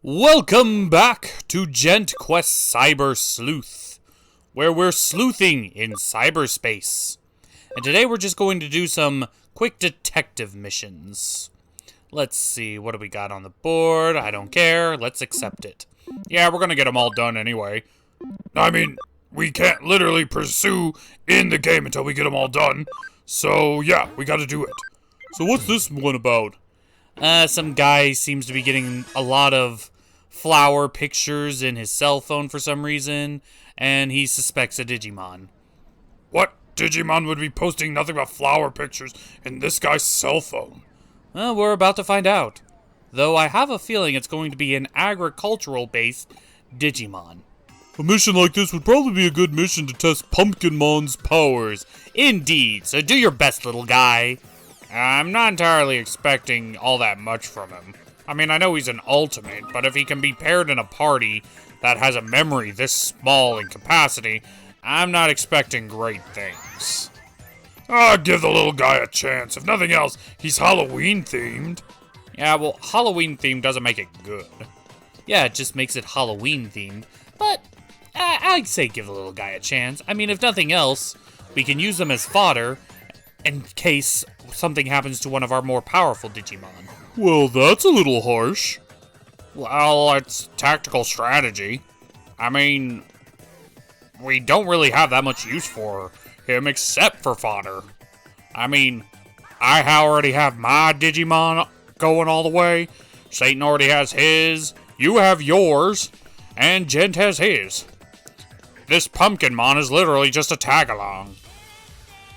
Welcome back to Gentquests Cybersleuth, where we're sleuthing in cyberspace. And today we're just going to do some quick detective missions. Let's see, what do we got on the board? I don't care, let's accept it. Yeah, we're gonna get them all done anyway. I mean, we can't literally pursue in the game until we get them all done. So yeah, we gotta do it. So what's this one about? Some guy seems to be getting a lot of flower pictures in his cell phone for some reason, and he suspects a Digimon. What Digimon would be posting nothing but flower pictures in this guy's cell phone? Well, we're about to find out. Though I have a feeling it's going to be an agricultural-based Digimon. A mission like this would probably be a good mission to test Pumpkinmon's powers. Indeed, so do your best, little guy. I'm not entirely expecting all that much from him. I mean, I know he's an ultimate, but if he can be paired in a party that has a memory this small in capacity, I'm not expecting great things. Give the little guy a chance. If nothing else, he's Halloween-themed. Yeah, well, Halloween-themed doesn't make it good. Yeah, it just makes it Halloween-themed. But I'd say give the little guy a chance. I mean, if nothing else, we can use them as fodder in case something happens to one of our more powerful Digimon. Well, that's a little harsh. Well, it's tactical strategy. I mean, we don't really have that much use for him except for fodder. I mean, I already have my Digimon going all the way. Satan already has his. You have yours. And Gent has his. This Pumpkinmon is literally just a tag-along.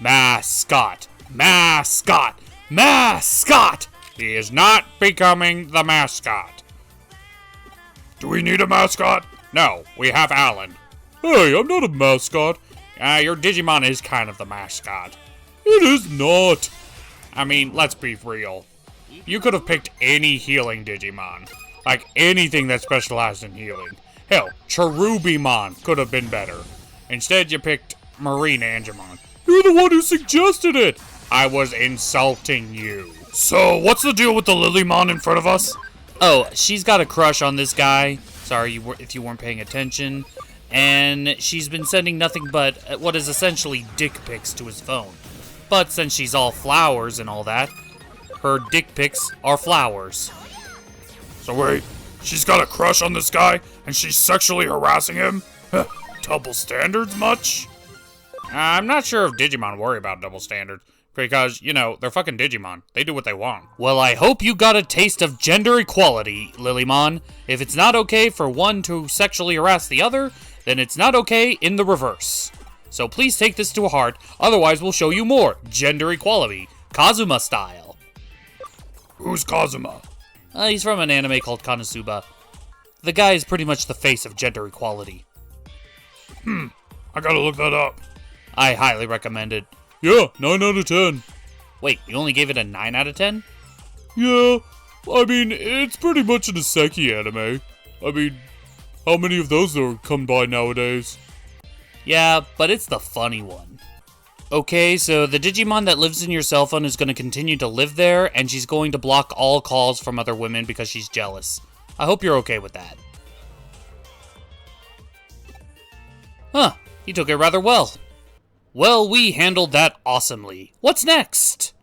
Mascot. Mascot. Mascot! He is not becoming the mascot. Do we need a mascot? No, we have Alan. Hey, I'm not a mascot. Your Digimon is kind of the mascot. It is not. I mean, let's be real. You could have picked any healing Digimon. Like anything that specialized in healing. Hell, Cherubimon could have been better. Instead, you picked Marine Angemon. You're the one who suggested it. I was insulting you. So, what's the deal with the Lilymon in front of us? Oh, she's got a crush on this guy. Sorry if you weren't paying attention. And she's been sending nothing but what is essentially dick pics to his phone. But since she's all flowers and all that, her dick pics are flowers. So wait, she's got a crush on this guy and she's sexually harassing him? Double standards much? I'm not sure if Digimon worry about double standards. Because, you know, they're fucking Digimon. They do what they want. Well, I hope you got a taste of gender equality, Lilymon. If it's not okay for one to sexually harass the other, then it's not okay in the reverse. So please take this to heart, otherwise we'll show you more gender equality, Kazuma style. Who's Kazuma? He's from an anime called Konosuba. The guy is pretty much the face of gender equality. I gotta look that up. I highly recommend it. Yeah, 9 out of 10. Wait, you only gave it a 9 out of 10? Yeah, I mean, it's pretty much an isekai anime. I mean, how many of those are come by nowadays? Yeah, but it's the funny one. Okay, so the Digimon that lives in your cell phone is going to continue to live there, and she's going to block all calls from other women because she's jealous. I hope you're okay with that. Huh, you took it rather well. Well, we handled that awesomely. What's next?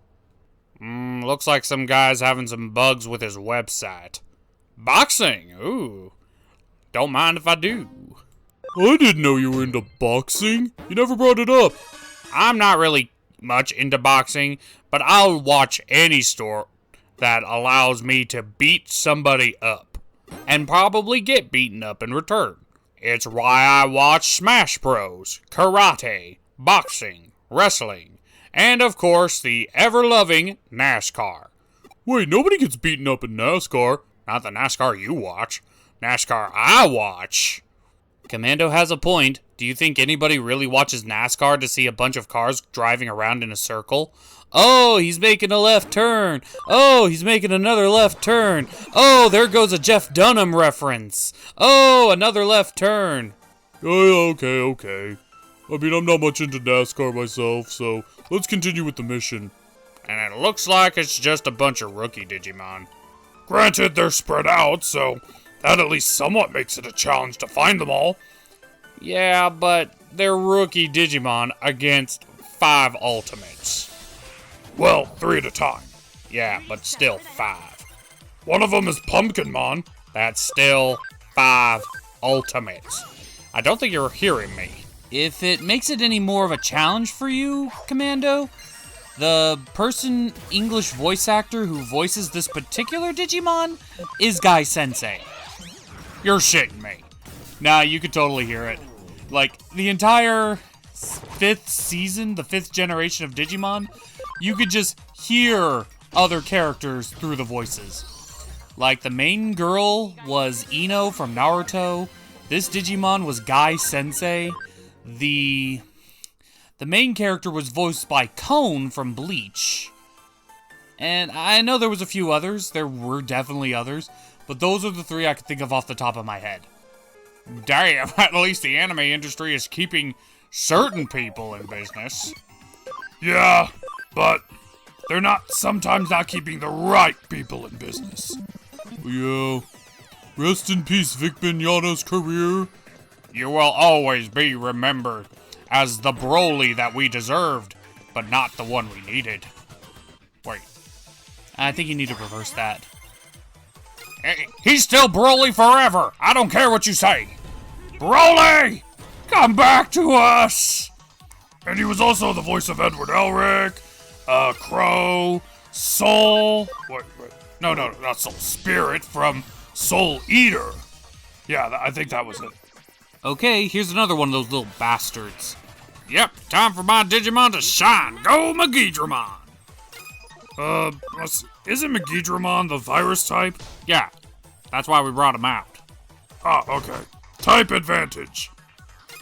Looks like some guy's having some bugs with his website. Boxing, ooh. Don't mind if I do. I didn't know you were into boxing. You never brought it up. I'm not really much into boxing, but I'll watch any sport that allows me to beat somebody up. And probably get beaten up in return. It's why I watch Smash Bros, karate, boxing, wrestling, and of course the ever-loving NASCAR. Wait, nobody gets beaten up in NASCAR. Not the NASCAR you watch. NASCAR I watch. Commando has a point. Do you think anybody really watches NASCAR to see a bunch of cars driving around in a circle? Oh, he's making a left turn. Oh, he's making another left turn. Oh, there goes a Jeff Dunham reference. Oh, another left turn. Oh, okay. I mean, I'm not much into NASCAR myself, so let's continue with the mission. And it looks like it's just a bunch of rookie Digimon. Granted, they're spread out, so That at least somewhat makes it a challenge to find them all. Yeah, but they're rookie Digimon against 5 Ultimates. Well, 3 at a time. Yeah, but still 5. One of them is Pumpkinmon. That's still 5 Ultimates. I don't think you're hearing me. If it makes it any more of a challenge for you, Commando, the English voice actor who voices this particular Digimon is Guy Sensei. You're shitting me. Nah, you could totally hear it. Like, the entire 5th season, the 5th generation of Digimon, you could just hear other characters through the voices. Like, the main girl was Ino from Naruto. This Digimon was Guy Sensei. The main character was voiced by Cone from Bleach. And I know there was a few others. There were definitely others. But those are the 3 I could think of off the top of my head. Damn, at least the anime industry is keeping certain people in business. Yeah, but they're sometimes not keeping the right people in business. Yeah. Rest in peace, Vic Mignogno's career. You will always be remembered as the Broly that we deserved, but not the one we needed. Wait. I think you need to reverse that. He's still Broly forever. I don't care what you say. Broly! Come back to us! And he was also the voice of Edward Elric, Crow, Soul. Wait. No, not Soul. Spirit from Soul Eater. Yeah, I think that was it. Okay, here's another one of those little bastards. Yep, time for my Digimon to shine. Go Megidramon! Isn't Megidramon the virus type? Yeah, that's why we brought him out. Ah, okay. Type advantage.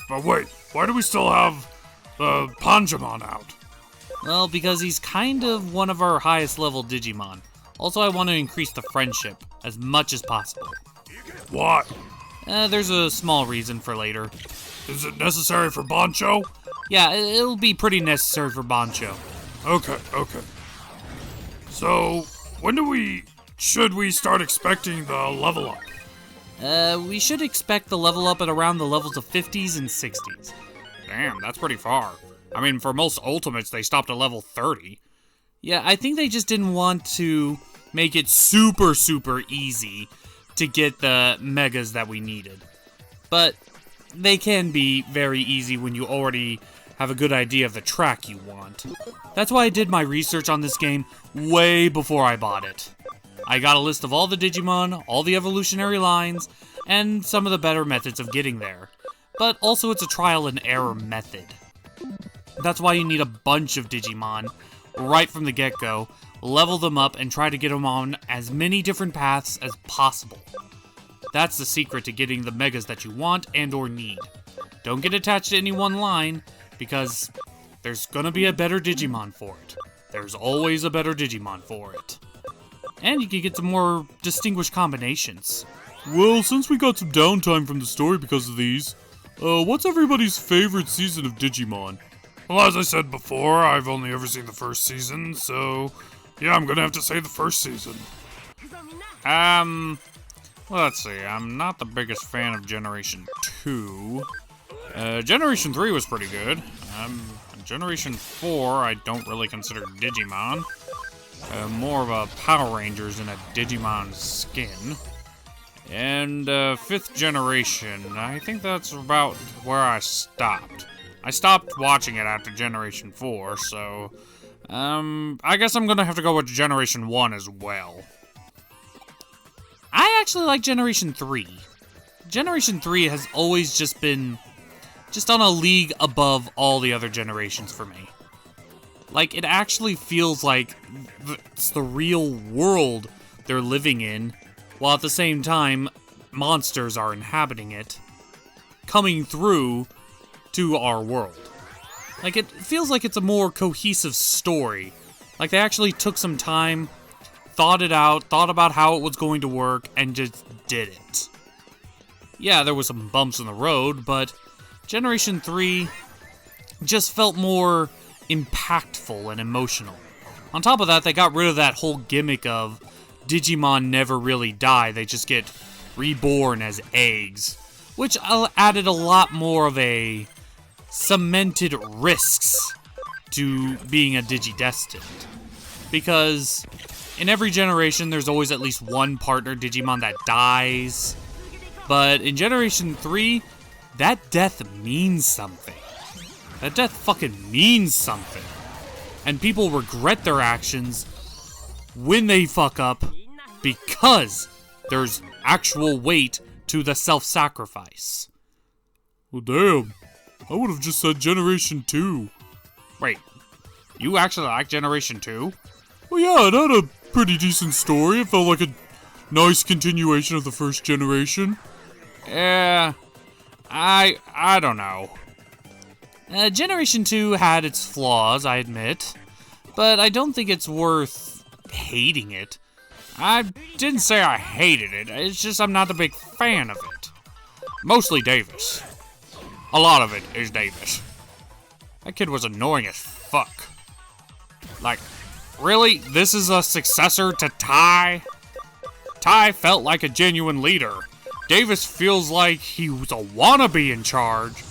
But wait, why do we still have Panjamon out? Well, because he's kind of one of our highest level Digimon. Also, I want to increase the friendship as much as possible. Why? There's a small reason for later. Is it necessary for Bancho? Yeah, it'll be pretty necessary for Bancho. Okay. So, when should we start expecting the level up? We should expect the level up at around the levels of 50s and 60s. Damn, that's pretty far. I mean, for most Ultimates, they stopped at level 30. Yeah, I think they just didn't want to make it super easy to get the megas that we needed. But they can be very easy when you already have a good idea of the track you want. That's why I did my research on this game way before I bought it. I got a list of all the Digimon, all the evolutionary lines, and some of the better methods of getting there. But also it's a trial and error method. That's why you need a bunch of Digimon right from the get-go, level them up, and try to get them on as many different paths as possible. That's the secret to getting the megas that you want and or need. Don't get attached to any one line, because there's gonna be a better Digimon for it. There's always a better Digimon for it. And you can get some more distinguished combinations. Well, since we got some downtime from the story because of these, what's everybody's favorite season of Digimon? Well, as I said before, I've only ever seen the first season, so yeah, I'm gonna have to say the first season. Let's see, I'm not the biggest fan of Generation 2. Generation 3 was pretty good. Generation 4, I don't really consider Digimon. More of a Power Rangers in a Digimon skin. And 5th generation, I think that's about where I stopped. I stopped watching it after Generation 4, so I guess I'm gonna have to go with Generation 1 as well. I actually like Generation 3. Generation 3 has always just been on a league above all the other generations for me. Like, it actually feels like it's the real world they're living in, while at the same time, monsters are inhabiting it, coming through to our world. Like, it feels like it's a more cohesive story. Like, they actually took some time, thought it out, thought about how it was going to work, and just did it. Yeah, there was some bumps in the road, but Generation 3 just felt more impactful and emotional. On top of that, they got rid of that whole gimmick of Digimon never really die, they just get reborn as eggs, which added a lot more of a cemented risks to being a Digidestined. Because in every generation, there's always at least one partner Digimon that dies. But in Generation 3, that death means something. That death fucking means something. And people regret their actions when they fuck up because there's actual weight to the self-sacrifice. Well, damn. I would have just said Generation 2. Wait, you actually like Generation 2? Well, yeah, it had a pretty decent story. It felt like a nice continuation of the first generation. Yeah, I don't know. Generation 2 had its flaws, I admit, but I don't think it's worth hating it. I didn't say I hated it, it's just I'm not a big fan of it. Mostly Davis. A lot of it is Davis. That kid was annoying as fuck. Like, really? This is a successor to Ty? Ty felt like a genuine leader. Davis feels like he was a wannabe in charge,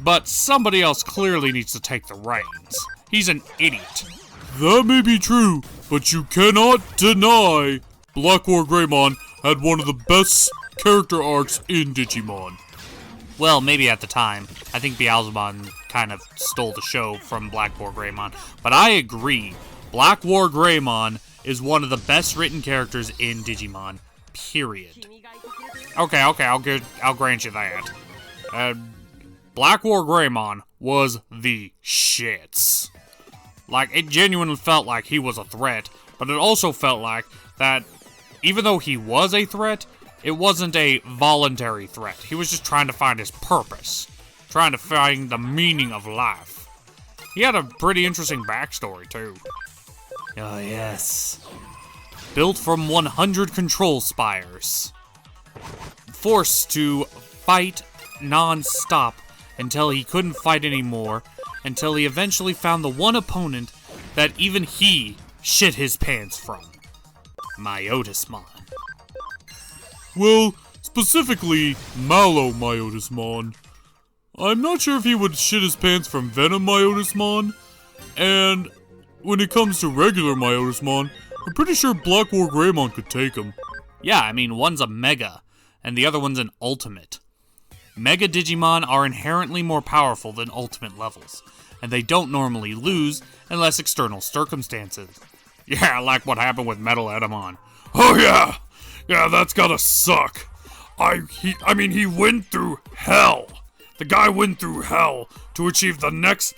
but somebody else clearly needs to take the reins. He's an idiot. That may be true, but you cannot deny Black War Greymon had one of the best character arcs in Digimon. Well, maybe at the time. I think Beelzebub kind of stole the show from Black War Greymon. But I agree, Black War Greymon is one of the best written characters in Digimon, period. Okay, I'll grant you that. Black War Greymon was the shits. Like, it genuinely felt like he was a threat, but it also felt like that even though he was a threat, it wasn't a voluntary threat. He was just trying to find his purpose, trying to find the meaning of life. He had a pretty interesting backstory, too. Oh, yes. Built from 100 control spires. Forced to fight non-stop until he couldn't fight anymore, until he eventually found the one opponent that even he shit his pants from. Myotismon. Well, specifically, Mallow Myotismon. I'm not sure if he would shit his pants from Venom Myotismon, and when it comes to regular Myotismon, I'm pretty sure Black War Greymon could take him. Yeah, I mean, one's a Mega, and the other one's an Ultimate. Mega Digimon are inherently more powerful than Ultimate levels, and they don't normally lose unless external circumstances. Yeah, like what happened with Metal Edamon. Oh yeah! Yeah, that's gotta suck. I mean, he went through hell. The guy went through hell to achieve the next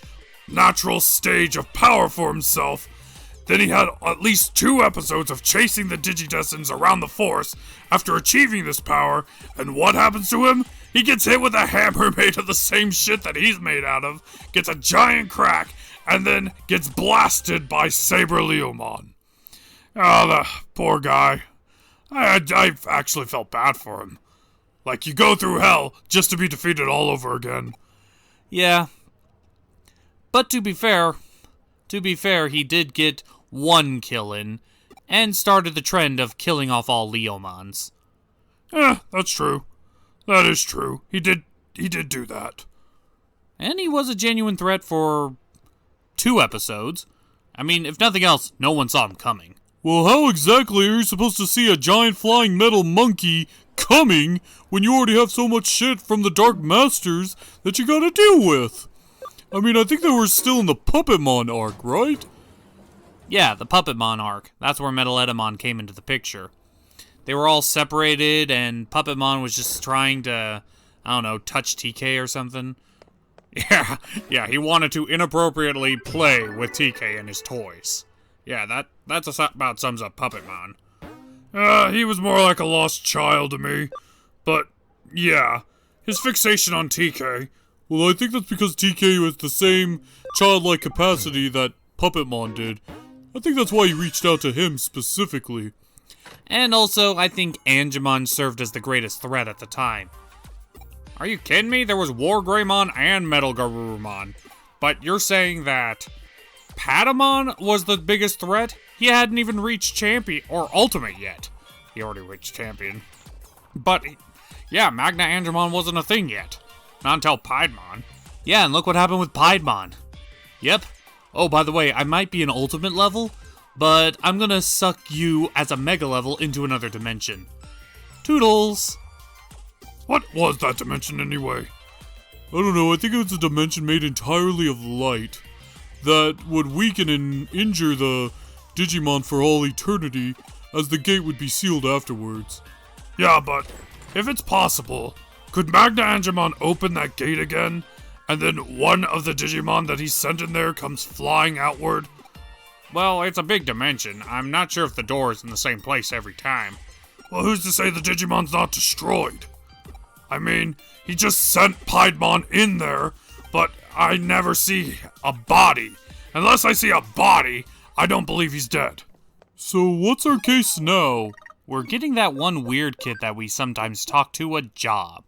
natural stage of power for himself. Then he had at least 2 episodes of chasing the Digidestineds around the forest after achieving this power, and what happens to him? He gets hit with a hammer made of the same shit that he's made out of, gets a giant crack, and then gets blasted by Cybersleuth. Oh, the poor guy. I actually felt bad for him. Like, you go through hell just to be defeated all over again. Yeah. But to be fair, he did get 1 kill in, and started the trend of killing off all Leomons. That's true. That is true. He did do that. And he was a genuine threat for 2 episodes. I mean, if nothing else, no one saw him coming. Well, how exactly are you supposed to see a giant flying metal monkey coming when you already have so much shit from the Dark Masters that you gotta deal with? I mean, I think they were still in the Puppetmon arc, right? Yeah, the Puppetmon arc. That's where Metal Edamon came into the picture. They were all separated, and Puppetmon was just trying to, I don't know, touch TK or something. Yeah, he wanted to inappropriately play with TK and his toys. Yeah, that's about sums up Puppetmon. He was more like a lost child to me. But, yeah, his fixation on TK. Well, I think that's because TK was the same childlike capacity that Puppetmon did. I think that's why he reached out to him specifically. And also, I think Angemon served as the greatest threat at the time. Are you kidding me? There was War Greymon and Metal Garurumon. But you're saying that Patamon was the biggest threat? He hadn't even reached Champion, or Ultimate yet. He already reached Champion. But, yeah, Magna Angemon wasn't a thing yet. Not until Piedmon. Yeah, and look what happened with Piedmon. Yep. Oh, by the way, I might be an ultimate level, but I'm gonna suck you as a mega level into another dimension. Toodles! What was that dimension anyway? I don't know, I think it was a dimension made entirely of light that would weaken and injure the Digimon for all eternity, as the gate would be sealed afterwards. Yeah, but if it's possible, could Magna Angemon open that gate again, and then one of the Digimon that he sent in there comes flying outward? Well, it's a big dimension. I'm not sure if the door is in the same place every time. Well, who's to say the Digimon's not destroyed? I mean, he just sent Piedmon in there, but I never see a body. Unless I see a body, I don't believe he's dead. So what's our case now? We're getting that one weird kid that we sometimes talk to a job.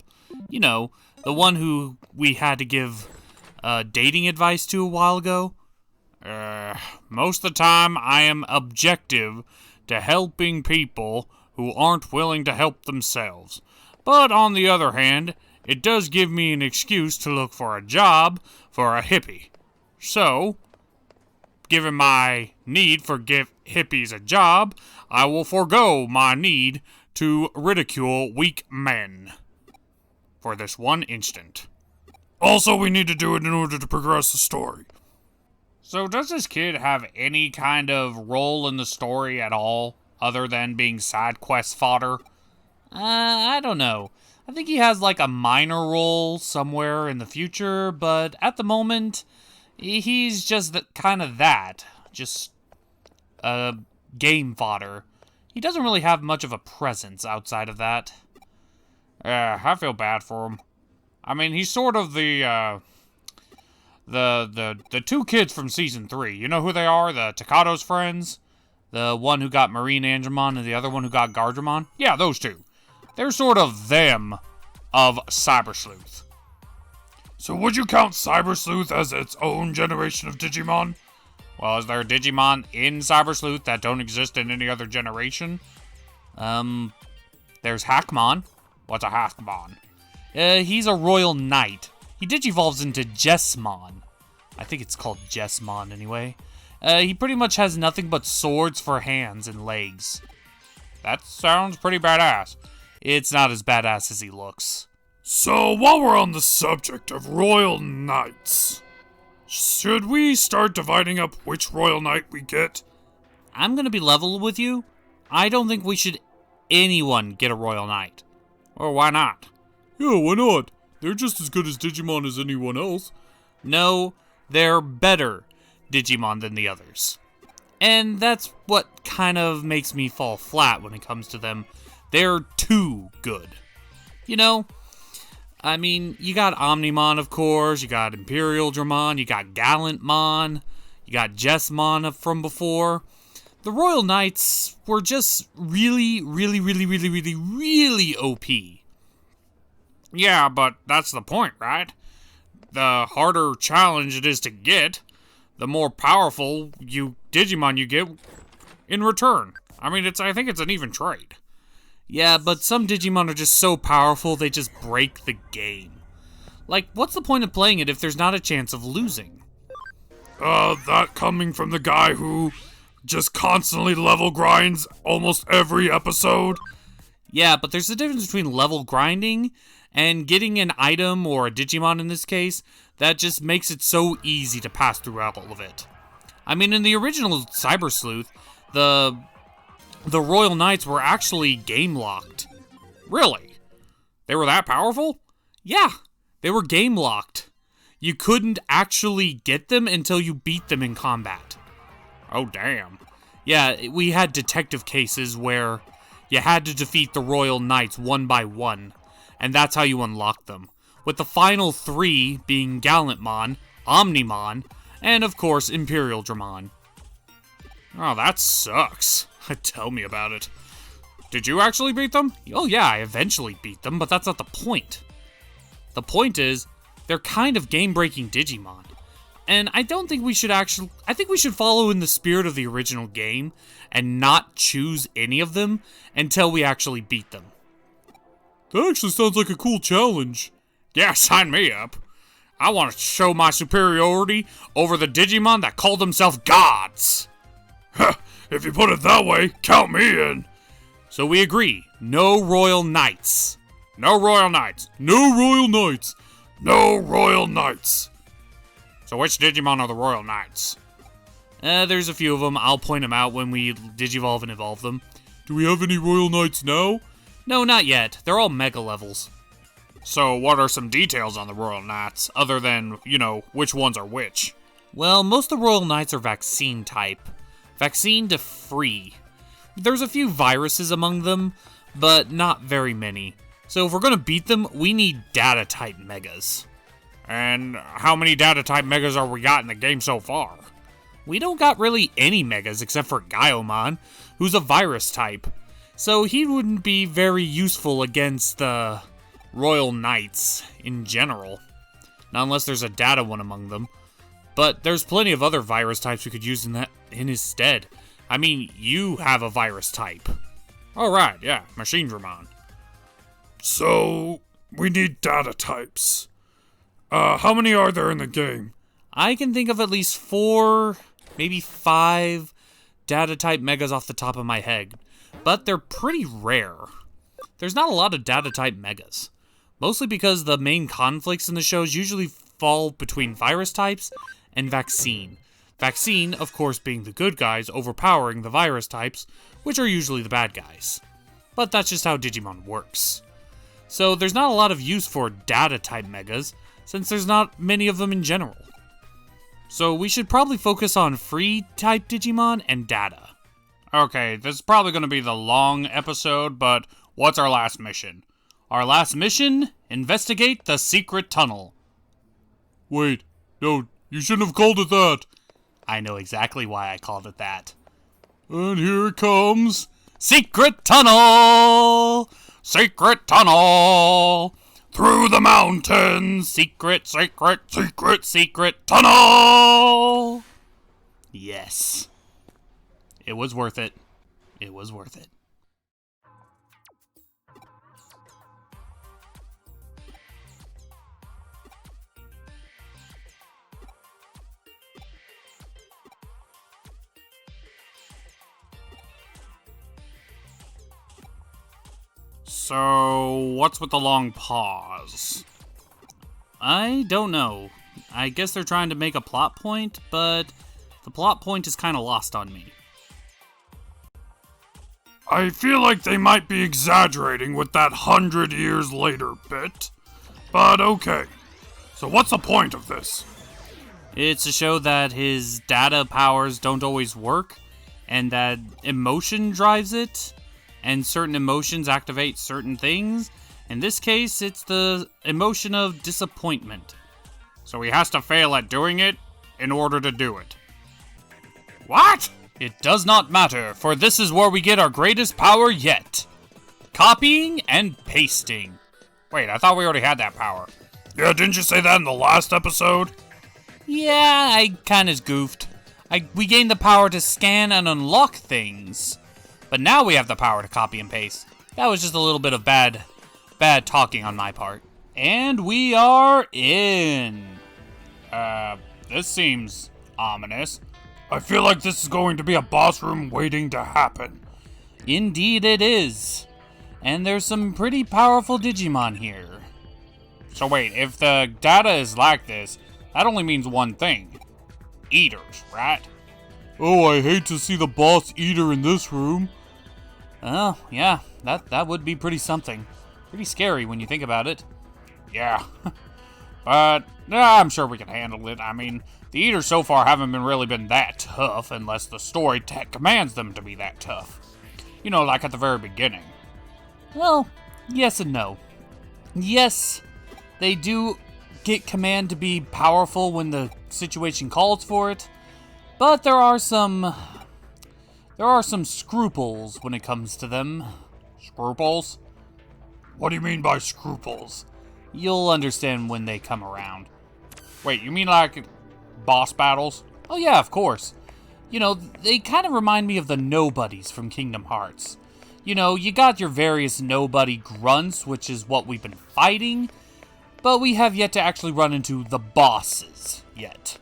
You know, the one who we had to give dating advice to a while ago. Most of the time, I am objective to helping people who aren't willing to help themselves. But on the other hand, it does give me an excuse to look for a job for a hippie. So, given my need for give hippies a job, I will forego my need to ridicule weak men. For this one instant. Also, we need to do it in order to progress the story. So does this kid have any kind of role in the story at all, other than being side quest fodder? I don't know. I think he has like a minor role somewhere in the future, but at the moment, he's just kind of that. Just game fodder. He doesn't really have much of a presence outside of that. I feel bad for him. I mean, he's sort of the two kids from Season 3. You know who they are? The Takado's friends? The one who got Marine Angemon and the other one who got Gardramon? Yeah, those two. They're sort of them of Cybersleuth. So would you count Cybersleuth as its own generation of Digimon? Well, is there a Digimon in Cybersleuth that don't exist in any other generation? There's Hackmon. What's a Hackmon? He's a royal knight. He digivolves into Jessmon. I think it's called Jessmon anyway. He pretty much has nothing but swords for hands and legs. That sounds pretty badass. It's not as badass as he looks. So, while we're on the subject of royal knights, should we start dividing up which royal knight we get? I'm gonna be level with you. I don't think we should anyone get a royal knight. Or why not? Yeah, why not? They're just as good as Digimon as anyone else. No, they're better Digimon than the others. And that's what kind of makes me fall flat when it comes to them. They're too good. You know, I mean, you got Omnimon, of course, you got Imperial Dramon, you got Gallantmon, you got Jessmon from before. The Royal Knights were just really, really, really, really, really, really OP. Yeah, but that's the point, right? The harder challenge it is to get, the more powerful Digimon you get in return. I mean, I think it's an even trade. Yeah, but some Digimon are just so powerful they just break the game. Like, what's the point of playing it if there's not a chance of losing? That coming from the guy who just constantly level grinds almost every episode? Yeah, but there's a difference between level grinding and getting an item, or a Digimon in this case, that just makes it so easy to pass through all of it. I mean, in the original Cybersleuth, the Royal Knights were actually game-locked. Really? They were that powerful? Yeah, they were game-locked. You couldn't actually get them until you beat them in combat. Oh, damn. Yeah, we had detective cases where you had to defeat the Royal Knights one by one, and that's how you unlocked them. With the final three being Gallantmon, Omnimon, and of course Imperial Dramon. Oh, that sucks. Tell me about it. Did you actually beat them? Oh yeah, I eventually beat them, but that's not the point. The point is, they're kind of game-breaking Digimon. And I don't think we should I think we should follow in the spirit of the original game and not choose any of them until we actually beat them. That actually sounds like a cool challenge. Yeah, sign me up. I want to show my superiority over the Digimon that call themselves gods. If you put it that way, count me in. So we agree, no royal knights. No royal knights. No royal knights. No royal knights. So which Digimon are the royal knights? There's a few of them. I'll point them out when we Digivolve and evolve them. Do we have any royal knights now? No, not yet. They're all mega levels. So what are some details on the royal knights, other than, which ones are which? Well, most of the royal knights are vaccine type. Vaccine to free. There's a few viruses among them, but not very many. So if we're gonna beat them, we need data type megas. And how many data type megas are we got in the game so far? We don't got really any megas except for Gaiomon, who's a virus type. So he wouldn't be very useful against the royal knights in general. Not unless there's a data one among them. But there's plenty of other virus types we could use in his stead. I mean, you have a virus type. Oh right, yeah, Machine Dramon. So, we need data types. How many are there in the game? I can think of at least 4, maybe 5 data type megas off the top of my head. But they're pretty rare. There's not a lot of data type megas. Mostly because the main conflicts in the shows usually fall between virus types and vaccine. Vaccine, of course, being the good guys overpowering the virus types, which are usually the bad guys. But that's just how Digimon works. So there's not a lot of use for data type megas, since there's not many of them in general. So we should probably focus on free type Digimon and data. Okay, this is probably going to be the long episode, but what's our last mission? Our last mission? Investigate the secret tunnel. Wait, no, you shouldn't have called it that. I know exactly why I called it that. And here it comes. Secret tunnel! Secret tunnel! Through the mountains! Secret tunnel! Yes. It was worth it. It was worth it. So, what's with the long pause? I don't know. I guess they're trying to make a plot point, but the plot point is kind of lost on me. I feel like they might be exaggerating with that 100 years later bit. But okay. So what's the point of this? It's to show that his data powers don't always work, and that emotion drives it, and certain emotions activate certain things. In this case, it's the emotion of disappointment. So he has to fail at doing it in order to do it. What? It does not matter, for this is where we get our greatest power yet. Copying and pasting. Wait, I thought we already had that power. Yeah, didn't you say that in the last episode? Yeah, I kinda goofed. We gained the power to scan and unlock things. But now we have the power to copy and paste. That was just a little bit of bad talking on my part. And we are in. This seems ominous. I feel like this is going to be a boss room waiting to happen. Indeed it is. And there's some pretty powerful Digimon here. So wait, if the data is like this, that only means one thing. Eaters, right? Oh, I hate to see the boss eater in this room. Oh, yeah, that would be pretty something. Pretty scary when you think about it. Yeah. But, I'm sure we can handle it. I mean, the Eaters so far haven't really been that tough, unless the story commands them to be that tough. You know, like at the very beginning. Well, yes and no. Yes, they do get command to be powerful when the situation calls for it, but there are some scruples when it comes to them. Scruples? What do you mean by scruples? You'll understand when they come around. Wait, you mean like boss battles? Oh yeah, of course. You know, they kind of remind me of the nobodies from Kingdom Hearts. You know, you got your various nobody grunts, which is what we've been fighting, but we have yet to actually run into the bosses yet.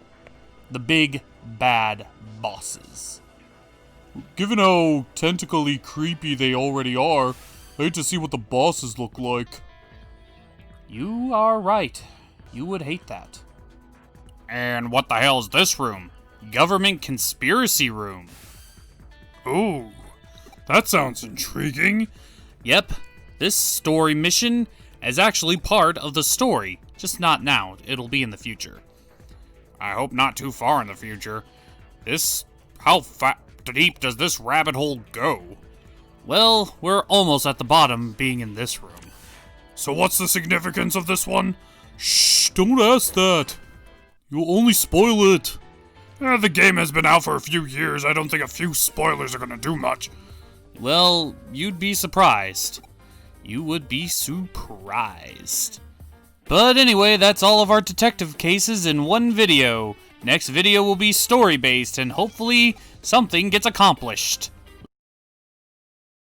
The big, bad bosses. Given how tentacly creepy they already are, I hate to see what the bosses look like. You are right. You would hate that. And what the hell is this room? Government conspiracy room. Ooh, that sounds intriguing. Yep, this story mission is actually part of the story. Just not now. It'll be in the future. I hope not too far in the future. How deep does this rabbit hole go? Well, we're almost at the bottom being in this room. So what's the significance of this one? Shh, don't ask that. You'll only spoil it. The game has been out for a few years. I don't think a few spoilers are gonna do much. Well, you'd be surprised. You would be surprised. But anyway, that's all of our detective cases in one video. Next video will be story-based, and hopefully something gets accomplished.